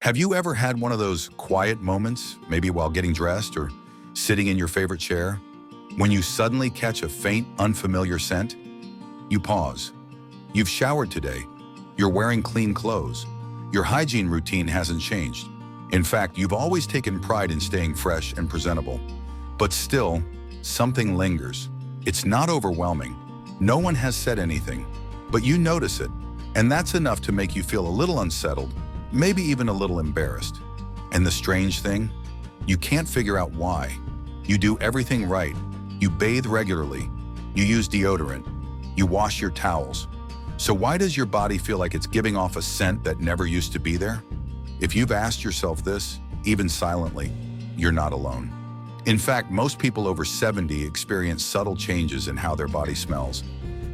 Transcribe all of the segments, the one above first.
Have you ever had one of those quiet moments, maybe while getting dressed or sitting in your favorite chair, when you suddenly catch a faint, unfamiliar scent? You pause. You've showered today. You're wearing clean clothes. Your hygiene routine hasn't changed. In fact, you've always taken pride in staying fresh and presentable. But still, something lingers. It's not overwhelming. No one has said anything, but you notice it, and that's enough to make you feel a little unsettled, maybe even a little embarrassed. And the strange thing? You can't figure out why. You do everything right. You bathe regularly. You use deodorant. You wash your towels. So why does your body feel like it's giving off a scent that never used to be there? If you've asked yourself this, even silently, you're not alone. In fact, most people over 70 experience subtle changes in how their body smells.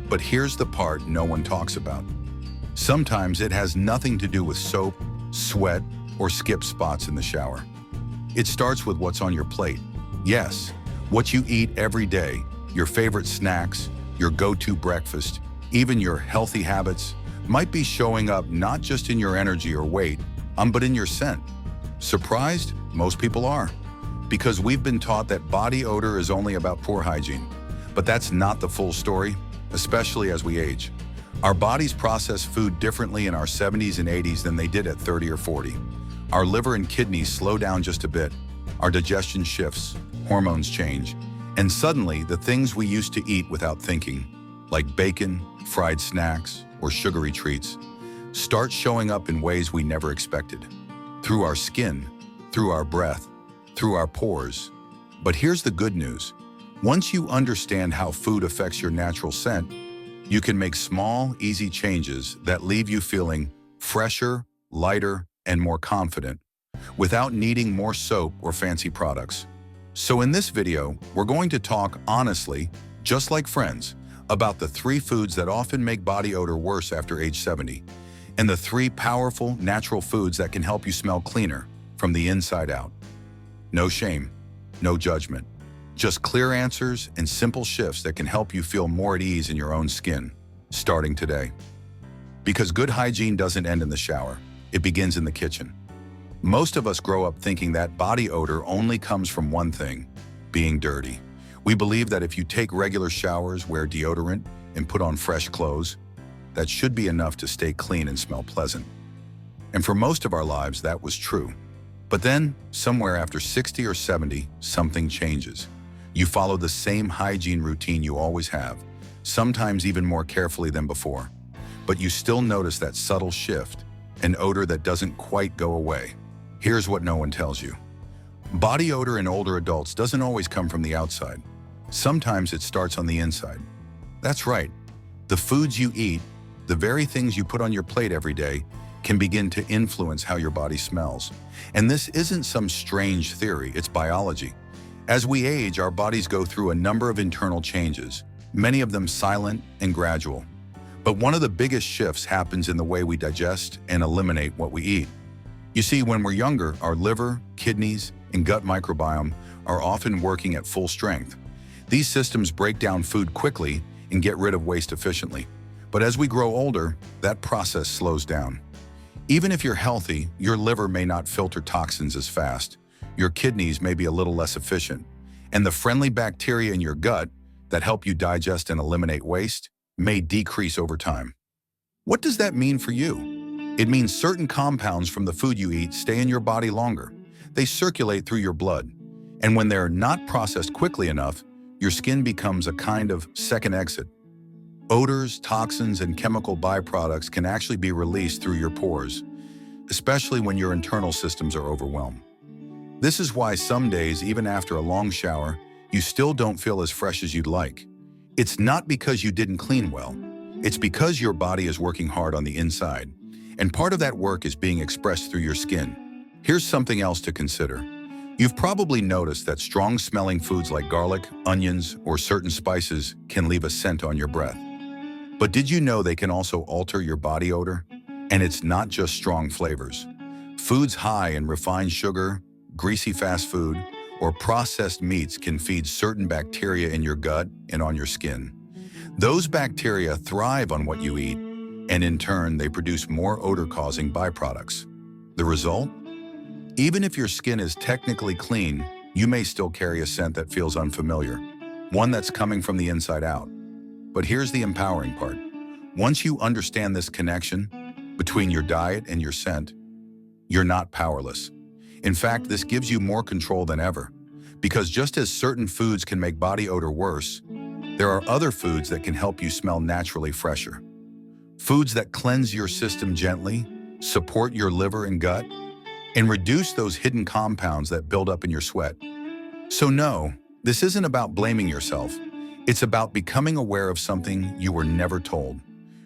But here's the part no one talks about. Sometimes it has nothing to do with soap, sweat, or skip spots in the shower. It starts with what's on your plate. Yes, what you eat every day, your favorite snacks, your go-to breakfast, even your healthy habits, might be showing up not just in your energy or weight, but in your scent. Surprised? Most people are. Because we've been taught that body odor is only about poor hygiene. But that's not the full story, especially as we age. Our bodies process food differently in our 70s and 80s than they did at 30 or 40. Our liver and kidneys slow down just a bit. Our digestion shifts, hormones change, and suddenly the things we used to eat without thinking, like bacon, fried snacks, or sugary treats, start showing up in ways we never expected. Through our skin, through our breath, through our pores. But here's the good news. Once you understand how food affects your natural scent, you can make small, easy changes that leave you feeling fresher, lighter, and more confident without needing more soap or fancy products. So in this video, we're going to talk honestly, just like friends, about the 3 foods that often make body odor worse after age 70, and the 3 powerful, natural foods that can help you smell cleaner from the inside out. No shame, no judgment, just clear answers and simple shifts that can help you feel more at ease in your own skin, starting today. Because good hygiene doesn't end in the shower, it begins in the kitchen. Most of us grow up thinking that body odor only comes from one thing, being dirty. We believe that if you take regular showers, wear deodorant, and put on fresh clothes, that should be enough to stay clean and smell pleasant. And for most of our lives, that was true. But then, somewhere after 60 or 70, something changes. You follow the same hygiene routine you always have, sometimes even more carefully than before. But you still notice that subtle shift, an odor that doesn't quite go away. Here's what no one tells you. Body odor in older adults doesn't always come from the outside. Sometimes it starts on the inside. That's right. The foods you eat, the very things you put on your plate every day, can begin to influence how your body smells. And this isn't some strange theory, it's biology. As we age, our bodies go through a number of internal changes, many of them silent and gradual. But one of the biggest shifts happens in the way we digest and eliminate what we eat. You see, when we're younger, our liver, kidneys, and gut microbiome are often working at full strength. These systems break down food quickly and get rid of waste efficiently. But as we grow older, that process slows down. Even if you're healthy, your liver may not filter toxins as fast. Your kidneys may be a little less efficient. And the friendly bacteria in your gut that help you digest and eliminate waste may decrease over time. What does that mean for you? It means certain compounds from the food you eat stay in your body longer. They circulate through your blood. And when they're not processed quickly enough, your skin becomes a kind of second exit. Odors, toxins, and chemical byproducts can actually be released through your pores, especially when your internal systems are overwhelmed. This is why some days, even after a long shower, you still don't feel as fresh as you'd like. It's not because you didn't clean well. It's because your body is working hard on the inside, and part of that work is being expressed through your skin. Here's something else to consider. You've probably noticed that strong-smelling foods like garlic, onions, or certain spices can leave a scent on your breath. But did you know they can also alter your body odor? And it's not just strong flavors. Foods high in refined sugar, greasy fast food, or processed meats can feed certain bacteria in your gut and on your skin. Those bacteria thrive on what you eat, and in turn, they produce more odor-causing byproducts. The result? Even if your skin is technically clean, you may still carry a scent that feels unfamiliar, one that's coming from the inside out. But here's the empowering part. Once you understand this connection between your diet and your scent, you're not powerless. In fact, this gives you more control than ever. Because just as certain foods can make body odor worse, there are other foods that can help you smell naturally fresher. Foods that cleanse your system gently, support your liver and gut, and reduce those hidden compounds that build up in your sweat. So no, this isn't about blaming yourself. It's about becoming aware of something you were never told.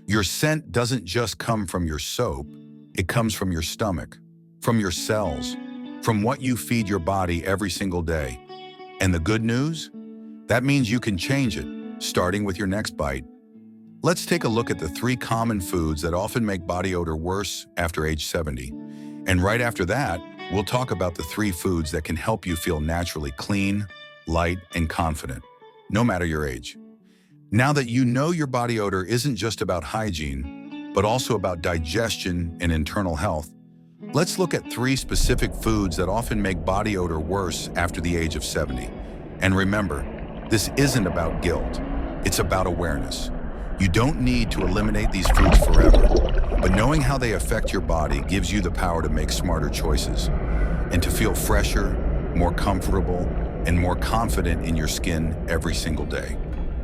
Your scent doesn't just come from your soap, it comes from your stomach, from your cells, from what you feed your body every single day. And the good news? That means you can change it, starting with your next bite. Let's take a look at the 3 common foods that often make body odor worse after age 70. And right after that, we'll talk about the 3 foods that can help you feel naturally clean, light, and confident, no matter your age. Now that you know your body odor isn't just about hygiene, but also about digestion and internal health, let's look at 3 specific foods that often make body odor worse after the age of 70. And remember, this isn't about guilt, it's about awareness. You don't need to eliminate these foods forever, but knowing how they affect your body gives you the power to make smarter choices and to feel fresher, more comfortable, and more confident in your skin every single day.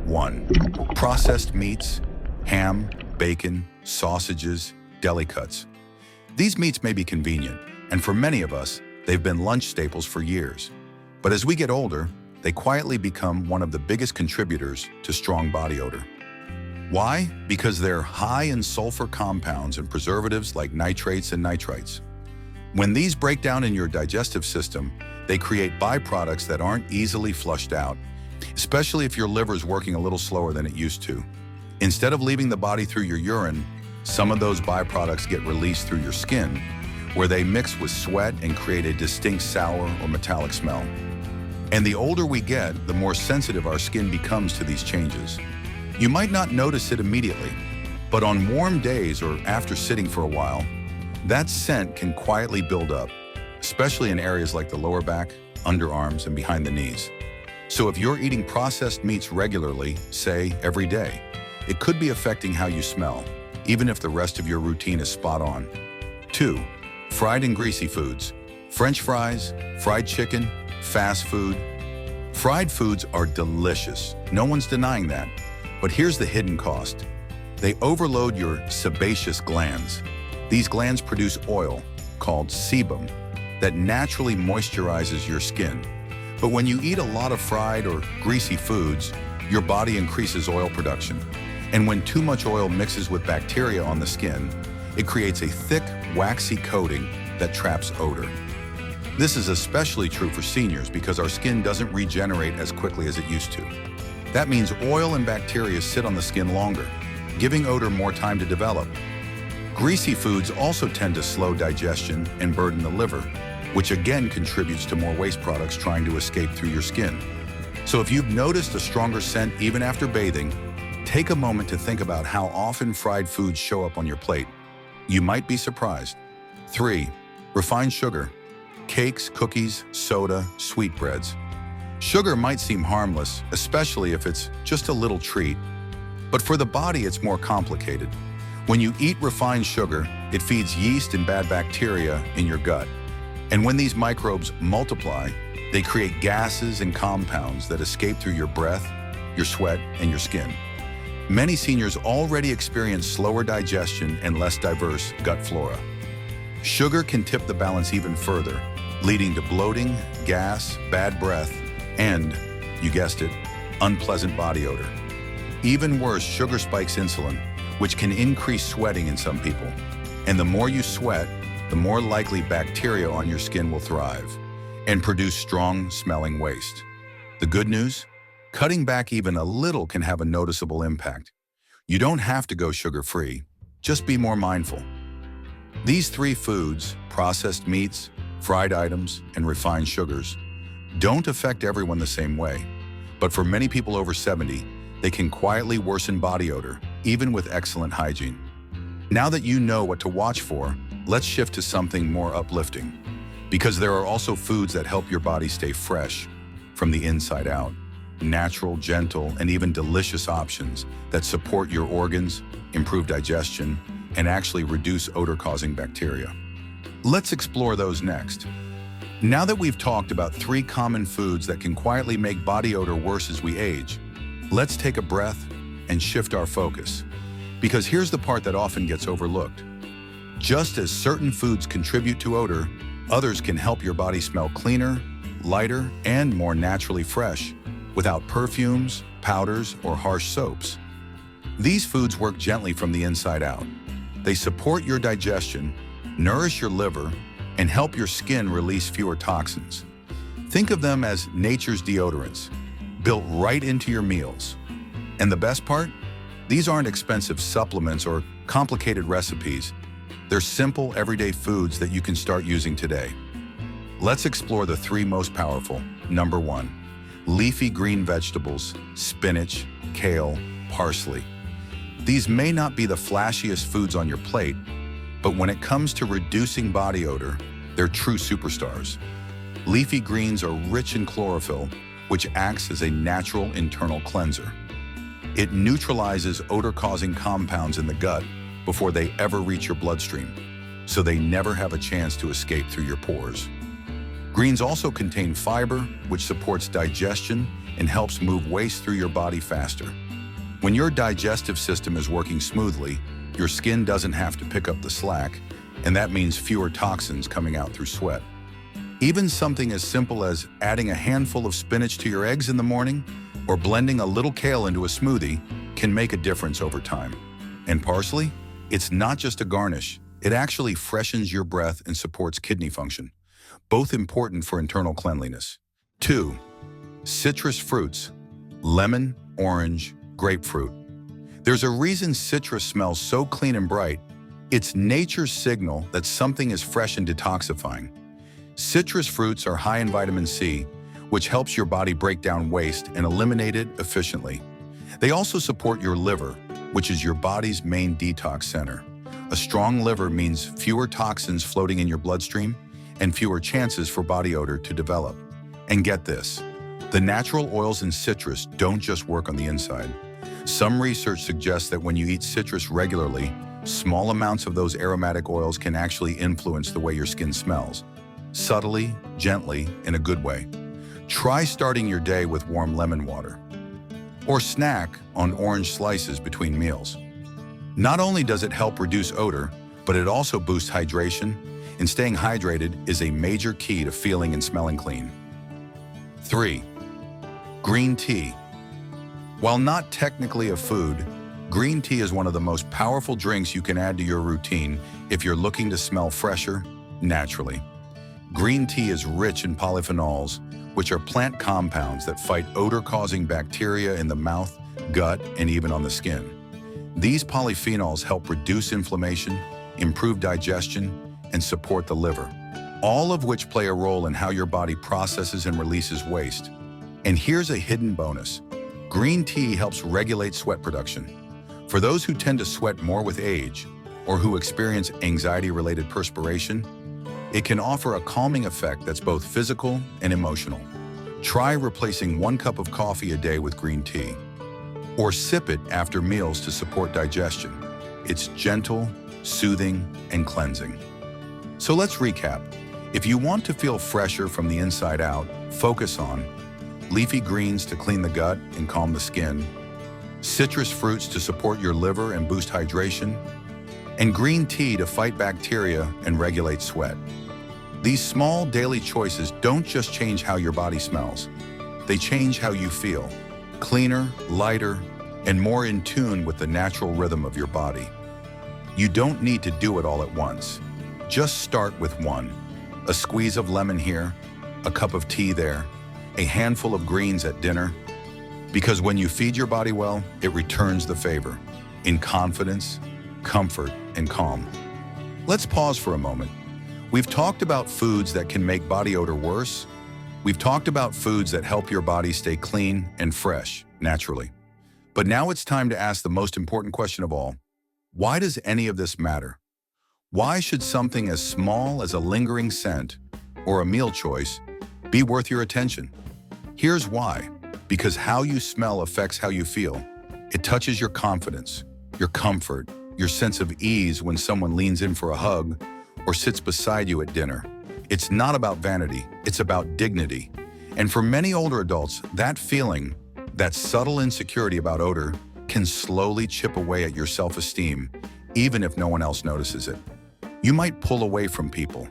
1. Processed meats, ham, bacon, sausages, deli cuts. These meats may be convenient, and for many of us, they've been lunch staples for years. But as we get older, they quietly become one of the biggest contributors to strong body odor. Why? Because they're high in sulfur compounds and preservatives like nitrates and nitrites. When these break down in your digestive system, they create byproducts that aren't easily flushed out, especially if your liver's working a little slower than it used to. Instead of leaving the body through your urine, some of those byproducts get released through your skin, where they mix with sweat and create a distinct sour or metallic smell. And the older we get, the more sensitive our skin becomes to these changes. You might not notice it immediately, but on warm days or after sitting for a while, that scent can quietly build up, especially in areas like the lower back, underarms, and behind the knees. So if you're eating processed meats regularly, say every day, it could be affecting how you smell, even if the rest of your routine is spot on. 2. Fried and greasy foods. French fries, fried chicken, fast food. Fried foods are delicious, no one's denying that. But here's the hidden cost. They overload your sebaceous glands. These glands produce oil, called sebum, that naturally moisturizes your skin. But when you eat a lot of fried or greasy foods, your body increases oil production. And when too much oil mixes with bacteria on the skin, it creates a thick, waxy coating that traps odor. This is especially true for seniors because our skin doesn't regenerate as quickly as it used to. That means oil and bacteria sit on the skin longer, giving odor more time to develop. Greasy foods also tend to slow digestion and burden the liver, which again contributes to more waste products trying to escape through your skin. So if you've noticed a stronger scent even after bathing, take a moment to think about how often fried foods show up on your plate. You might be surprised. 3. Refined sugar. Cakes, cookies, soda, sweetbreads. Sugar might seem harmless, especially if it's just a little treat. But for the body, it's more complicated. When you eat refined sugar, it feeds yeast and bad bacteria in your gut. And when these microbes multiply, they create gases and compounds that escape through your breath, your sweat, and your skin. Many seniors already experience slower digestion and less diverse gut flora. Sugar can tip the balance even further, leading to bloating, gas, bad breath, and, you guessed it, unpleasant body odor. Even worse, sugar spikes insulin, which can increase sweating in some people. And the more you sweat, the more likely bacteria on your skin will thrive and produce strong-smelling waste. The good news? Cutting back even a little can have a noticeable impact. You don't have to go sugar-free, just be more mindful. These 3 foods, processed meats, fried items, and refined sugars, don't affect everyone the same way. But for many people over 70, they can quietly worsen body odor, even with excellent hygiene. Now that you know what to watch for, let's shift to something more uplifting. Because there are also foods that help your body stay fresh from the inside out. Natural, gentle, and even delicious options that support your organs, improve digestion, and actually reduce odor-causing bacteria. Let's explore those next. Now that we've talked about 3 common foods that can quietly make body odor worse as we age, let's take a breath and shift our focus. Because here's the part that often gets overlooked. Just as certain foods contribute to odor, others can help your body smell cleaner, lighter, and more naturally fresh, without perfumes, powders, or harsh soaps. These foods work gently from the inside out. They support your digestion, nourish your liver, and help your skin release fewer toxins. Think of them as nature's deodorants, built right into your meals. And the best part? These aren't expensive supplements or complicated recipes. They're simple, everyday foods that you can start using today. Let's explore the 3 most powerful. Number 1. Leafy green vegetables, spinach, kale, parsley. These may not be the flashiest foods on your plate, but when it comes to reducing body odor, they're true superstars. Leafy greens are rich in chlorophyll, which acts as a natural internal cleanser. It neutralizes odor-causing compounds in the gut before they ever reach your bloodstream, so they never have a chance to escape through your pores. Greens also contain fiber, which supports digestion and helps move waste through your body faster. When your digestive system is working smoothly, your skin doesn't have to pick up the slack, and that means fewer toxins coming out through sweat. Even something as simple as adding a handful of spinach to your eggs in the morning or blending a little kale into a smoothie can make a difference over time. And parsley? It's not just a garnish. It actually freshens your breath and supports kidney function, both important for internal cleanliness. 2. Citrus fruits. Lemon, orange, grapefruit. There's a reason citrus smells so clean and bright. It's nature's signal that something is fresh and detoxifying. Citrus fruits are high in vitamin C, which helps your body break down waste and eliminate it efficiently. They also support your liver, which is your body's main detox center. A strong liver means fewer toxins floating in your bloodstream and fewer chances for body odor to develop. And get this, the natural oils in citrus don't just work on the inside. Some research suggests that when you eat citrus regularly, small amounts of those aromatic oils can actually influence the way your skin smells. Subtly, gently, in a good way. Try starting your day with warm lemon water. Or snack on orange slices between meals. Not only does it help reduce odor, but it also boosts hydration, and staying hydrated is a major key to feeling and smelling clean. 3. Green tea. While not technically a food, green tea is one of the most powerful drinks you can add to your routine if you're looking to smell fresher, naturally. Green tea is rich in polyphenols, which are plant compounds that fight odor-causing bacteria in the mouth, gut, and even on the skin. These polyphenols help reduce inflammation, improve digestion, and support the liver, all of which play a role in how your body processes and releases waste. And here's a hidden bonus. Green tea helps regulate sweat production. For those who tend to sweat more with age, or who experience anxiety-related perspiration, it can offer a calming effect that's both physical and emotional. Try replacing 1 cup of coffee a day with green tea, or sip it after meals to support digestion. It's gentle, soothing, and cleansing. So let's recap. If you want to feel fresher from the inside out, focus on leafy greens to clean the gut and calm the skin, citrus fruits to support your liver and boost hydration, and green tea to fight bacteria and regulate sweat. These small daily choices don't just change how your body smells. They change how you feel, cleaner, lighter, and more in tune with the natural rhythm of your body. You don't need to do it all at once. Just start with 1. A squeeze of lemon here, a cup of tea there, a handful of greens at dinner. Because when you feed your body well, it returns the favor in confidence, comfort, and calm. Let's pause for a moment. We've talked about foods that can make body odor worse. We've talked about foods that help your body stay clean and fresh, naturally. But now it's time to ask the most important question of all. Why does any of this matter? Why should something as small as a lingering scent or a meal choice be worth your attention? Here's why. Because how you smell affects how you feel. It touches your confidence, your comfort, your sense of ease when someone leans in for a hug or sits beside you at dinner. It's not about vanity, it's about dignity. And for many older adults, that feeling, that subtle insecurity about odor, can slowly chip away at your self-esteem, even if no one else notices it. You might pull away from people.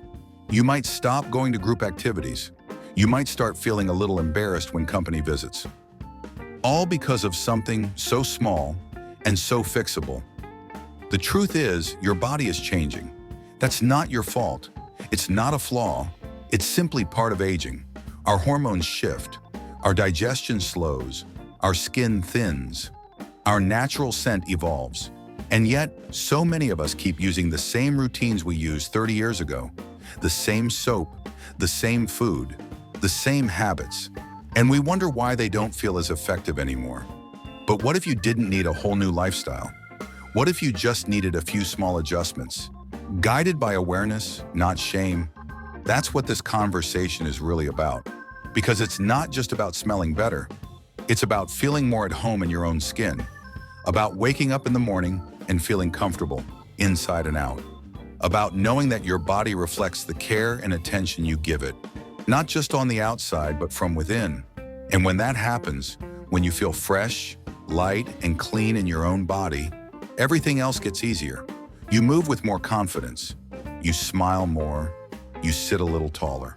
You might stop going to group activities. You might start feeling a little embarrassed when company visits. All because of something so small and so fixable. The truth is, your body is changing. That's not your fault. It's not a flaw. It's simply part of aging. Our hormones shift. Our digestion slows. Our skin thins. Our natural scent evolves. And yet, so many of us keep using the same routines we used 30 years ago. The same soap, the same food, the same habits. And we wonder why they don't feel as effective anymore. But what if you didn't need a whole new lifestyle? What if you just needed a few small adjustments? Guided by awareness, not shame. That's what this conversation is really about. Because it's not just about smelling better. It's about feeling more at home in your own skin. About waking up in the morning and feeling comfortable, inside and out. About knowing that your body reflects the care and attention you give it. Not just on the outside, but from within. And when that happens, when you feel fresh, light, and clean in your own body, everything else gets easier. You move with more confidence. You smile more. You sit a little taller.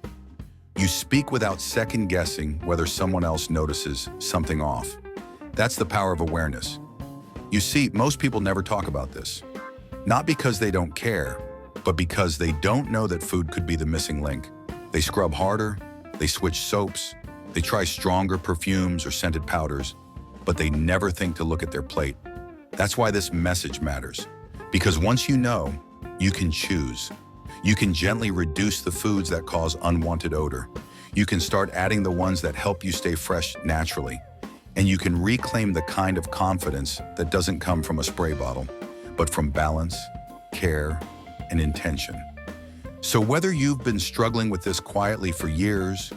You speak without second-guessing whether someone else notices something off. That's the power of awareness. You see, most people never talk about this. Not because they don't care, but because they don't know that food could be the missing link. They scrub harder, they switch soaps, they try stronger perfumes or scented powders, but they never think to look at their plate. That's why this message matters. Because once you know, you can choose. You can gently reduce the foods that cause unwanted odor. You can start adding the ones that help you stay fresh naturally. And you can reclaim the kind of confidence that doesn't come from a spray bottle, but from balance, care, and intention. So whether you've been struggling with this quietly for years,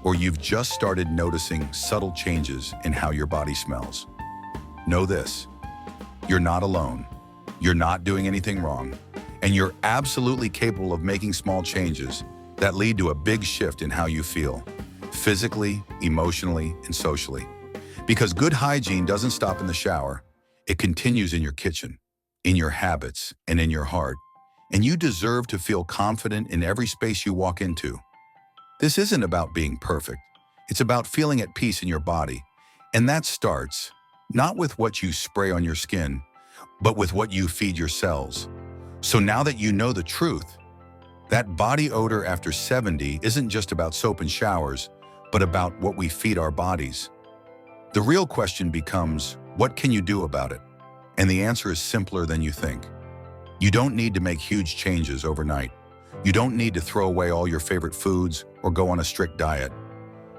or you've just started noticing subtle changes in how your body smells, know this: you're not alone. You're not doing anything wrong. And you're absolutely capable of making small changes that lead to a big shift in how you feel, physically, emotionally, and socially. Because good hygiene doesn't stop in the shower. It continues in your kitchen, in your habits, and in your heart. And you deserve to feel confident in every space you walk into. This isn't about being perfect. It's about feeling at peace in your body. And that starts not with what you spray on your skin, but with what you feed your cells. So now that you know the truth, that body odor after 70 isn't just about soap and showers, but about what we feed our bodies. The real question becomes, what can you do about it? And the answer is simpler than you think. You don't need to make huge changes overnight. You don't need to throw away all your favorite foods or go on a strict diet.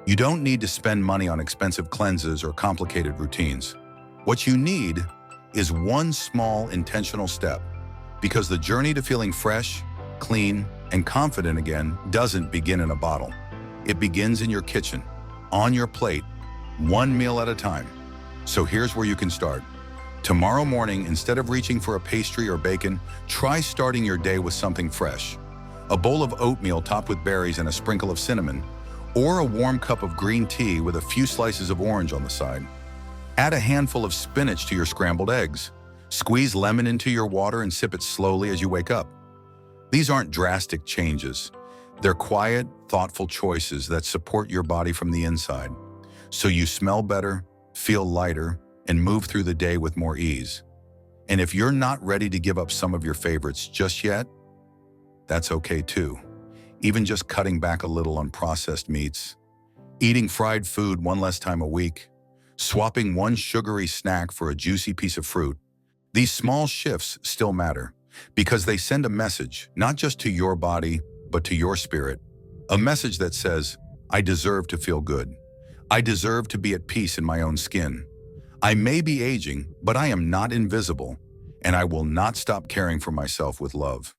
You don't need to spend money on expensive cleanses or complicated routines. What you need is one small intentional step, because the journey to feeling fresh, clean, and confident again doesn't begin in a bottle. It begins in your kitchen, on your plate, one meal at a time. So here's where you can start. Tomorrow morning, instead of reaching for a pastry or bacon, try starting your day with something fresh. A bowl of oatmeal topped with berries and a sprinkle of cinnamon, or a warm cup of green tea with a few slices of orange on the side. Add a handful of spinach to your scrambled eggs. Squeeze lemon into your water and sip it slowly as you wake up. These aren't drastic changes. They're quiet, thoughtful choices that support your body from the inside. So you smell better, feel lighter, and move through the day with more ease. And if you're not ready to give up some of your favorites just yet, that's okay too. Even just cutting back a little on processed meats, eating fried food one less time a week, swapping one sugary snack for a juicy piece of fruit. These small shifts still matter because they send a message, not just to your body, but to your spirit. A message that says, I deserve to feel good. I deserve to be at peace in my own skin. I may be aging, but I am not invisible, and I will not stop caring for myself with love.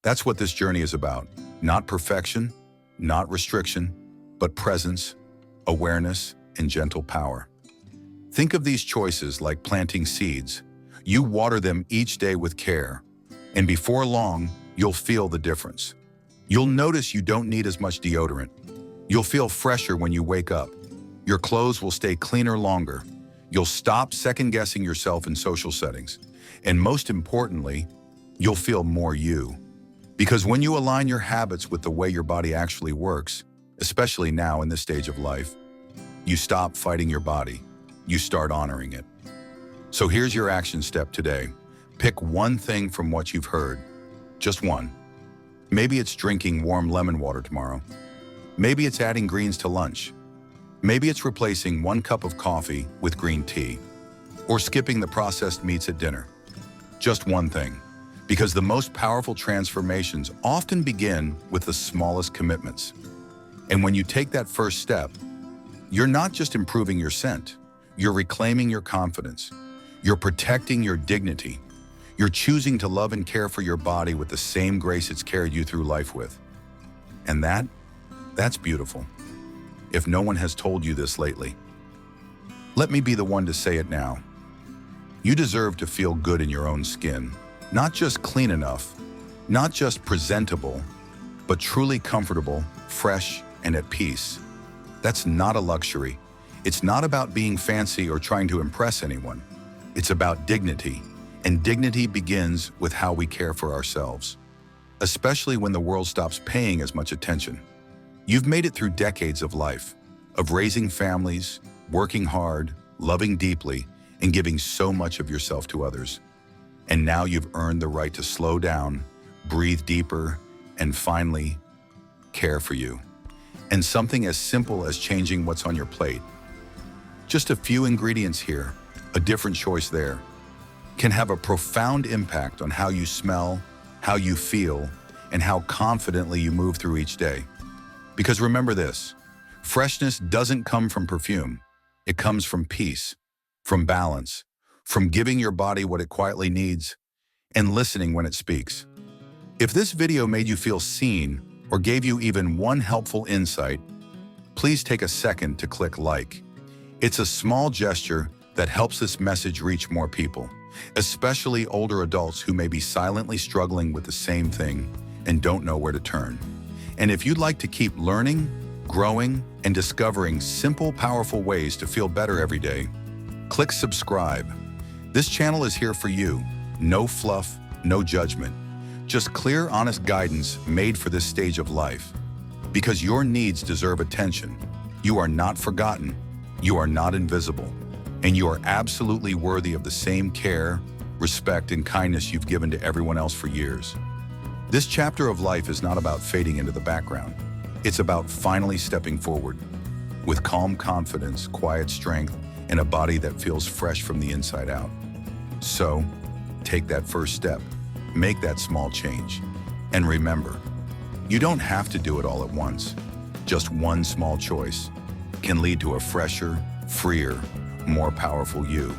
That's what this journey is about. Not perfection, not restriction, but presence, awareness, and gentle power. Think of these choices like planting seeds. You water them each day with care, and before long, you'll feel the difference. You'll notice you don't need as much deodorant. You'll feel fresher when you wake up. Your clothes will stay cleaner longer. You'll stop second-guessing yourself in social settings. And most importantly, you'll feel more you. Because when you align your habits with the way your body actually works, especially now in this stage of life, you stop fighting your body. You start honoring it. So here's your action step today. Pick one thing from what you've heard. Just one. Maybe it's drinking warm lemon water tomorrow. Maybe it's adding greens to lunch. Maybe it's replacing 1 cup of coffee with green tea. Or skipping the processed meats at dinner. Just one thing. Because the most powerful transformations often begin with the smallest commitments. And when you take that first step, you're not just improving your scent. You're reclaiming your confidence. You're protecting your dignity. You're choosing to love and care for your body with the same grace it's carried you through life with. And that's beautiful. If no one has told you this lately, let me be the one to say it now. You deserve to feel good in your own skin, not just clean enough, not just presentable, but truly comfortable, fresh, and at peace. That's not a luxury. It's not about being fancy or trying to impress anyone. It's about dignity, and dignity begins with how we care for ourselves, especially when the world stops paying as much attention. You've made it through decades of life, of raising families, working hard, loving deeply, and giving so much of yourself to others. And now you've earned the right to slow down, breathe deeper, and finally, care for you. And something as simple as changing what's on your plate. Just a few ingredients here, a different choice there, can have a profound impact on how you smell, how you feel, and how confidently you move through each day. Because remember this, freshness doesn't come from perfume. It comes from peace, from balance, from giving your body what it quietly needs, and listening when it speaks. If this video made you feel seen or gave you even one helpful insight, please take a second to click like. It's a small gesture that helps this message reach more people, especially older adults who may be silently struggling with the same thing and don't know where to turn. And if you'd like to keep learning, growing, and discovering simple, powerful ways to feel better every day, click subscribe. This channel is here for you. No fluff, no judgment. Just clear, honest guidance made for this stage of life. Because your needs deserve attention. You are not forgotten. You are not invisible. And you are absolutely worthy of the same care, respect, and kindness you've given to everyone else for years. This chapter of life is not about fading into the background. It's about finally stepping forward with calm confidence, quiet strength, and a body that feels fresh from the inside out. So, take that first step, make that small change, and remember, you don't have to do it all at once. Just one small choice can lead to a fresher, freer, more powerful you.